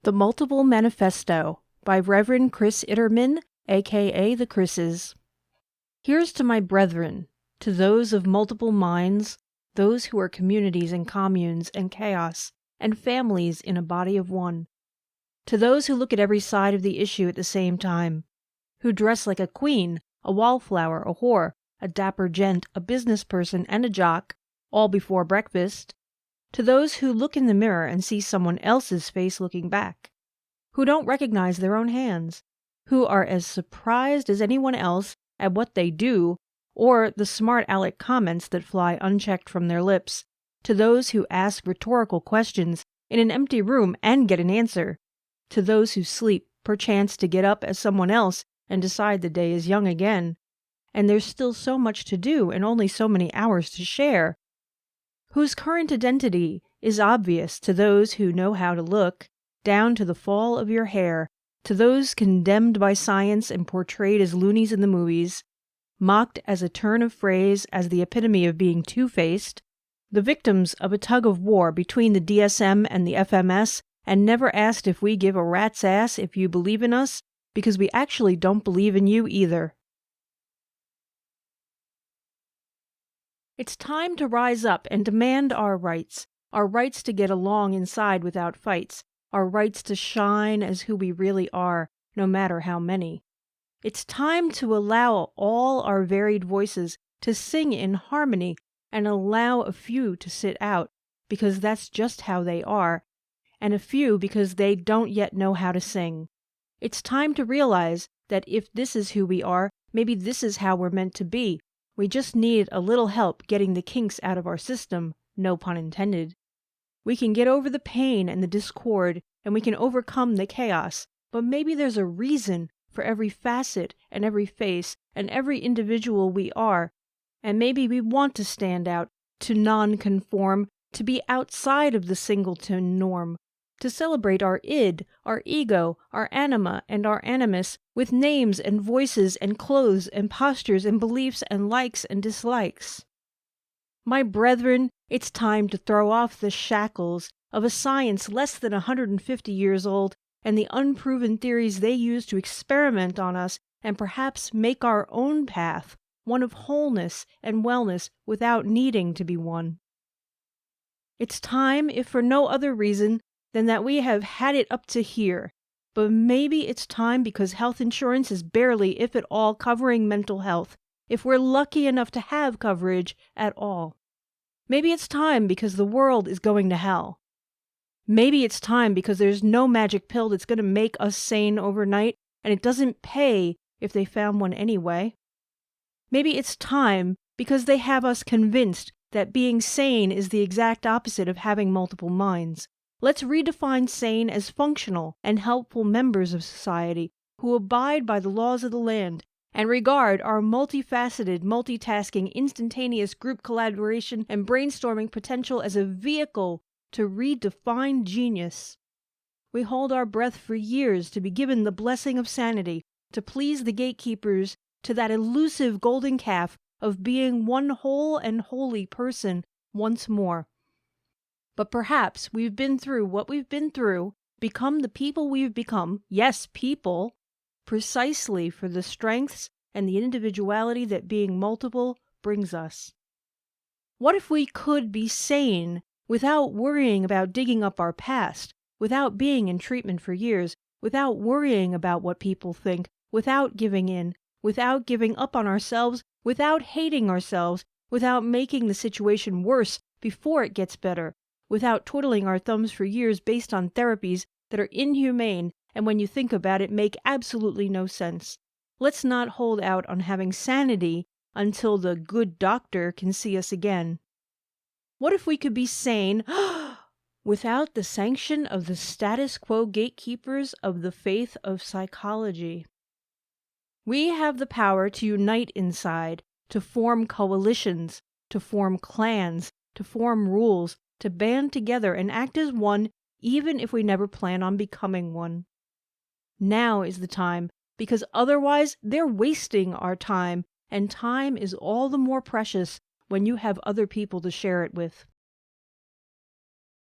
The Multiple Manifesto by Reverend Chris Itterman, aka The Chris's. Here's to my brethren, to those of multiple minds, those who are communities and communes and chaos, and families in a body of one. To those who look at every side of the issue at the same time, who dress like a queen, a wallflower, a whore, a dapper gent, a business person, and a jock, all before breakfast. To those who look in the mirror and see someone else's face looking back, who don't recognize their own hands, who are as surprised as anyone else at what they do, or the smart aleck comments that fly unchecked from their lips, to those who ask rhetorical questions in an empty room and get an answer, to those who sleep, perchance to get up as someone else and decide the day is young again, and there's still so much to do and only so many hours to share, whose current identity is obvious to those who know how to look, down to the fall of your hair, to those condemned by science and portrayed as loonies in the movies, mocked as a turn of phrase as the epitome of being two-faced, the victims of a tug of war between the DSM and the FMS, and never asked if we give a rat's ass if you believe in us, because we actually don't believe in you either. It's time to rise up and demand our rights to get along inside without fights, our rights to shine as who we really are, no matter how many. It's time to allow all our varied voices to sing in harmony and allow a few to sit out, because that's just how they are, and a few because they don't yet know how to sing. It's time to realize that if this is who we are, maybe this is how we're meant to be. We just need a little help getting the kinks out of our system, no pun intended. We can get over the pain and the discord, and we can overcome the chaos, but maybe there's a reason for every facet and every face and every individual we are, and maybe we want to stand out, to non-conform, to be outside of the singleton norm, to celebrate our id, our ego, our anima, and our animus, with names and voices and clothes and postures and beliefs and likes and dislikes. My brethren, it's time to throw off the shackles of a science less than 150 years old and the unproven theories they use to experiment on us and perhaps make our own path one of wholeness and wellness without needing to be one. It's time, if for no other reason than that we have had it up to here, but maybe it's time because health insurance is barely, if at all, covering mental health, if we're lucky enough to have coverage at all. Maybe it's time because the world is going to hell. Maybe it's time because there's no magic pill that's going to make us sane overnight, and it doesn't pay if they found one anyway. Maybe it's time because they have us convinced that being sane is the exact opposite of having multiple minds. Let's redefine sane as functional and helpful members of society who abide by the laws of the land and regard our multifaceted, multitasking, instantaneous group collaboration and brainstorming potential as a vehicle to redefine genius. We hold our breath for years to be given the blessing of sanity, to please the gatekeepers, to that elusive golden calf of being one whole and holy person once more. But perhaps we've been through what we've been through, become the people we've become, yes, people, precisely for the strengths and the individuality that being multiple brings us. What if we could be sane without worrying about digging up our past, without being in treatment for years, without worrying about what people think, without giving in, without giving up on ourselves, without hating ourselves, without making the situation worse before it gets better, without twiddling our thumbs for years based on therapies that are inhumane and when you think about it make absolutely no sense. Let's not hold out on having sanity until the good doctor can see us again. What if we could be sane without the sanction of the status quo gatekeepers of the faith of psychology? We have the power to unite inside, to form coalitions, to form clans, to form rules, to band together and act as one even if we never plan on becoming one. Now is the time, because otherwise they're wasting our time, and time is all the more precious when you have other people to share it with.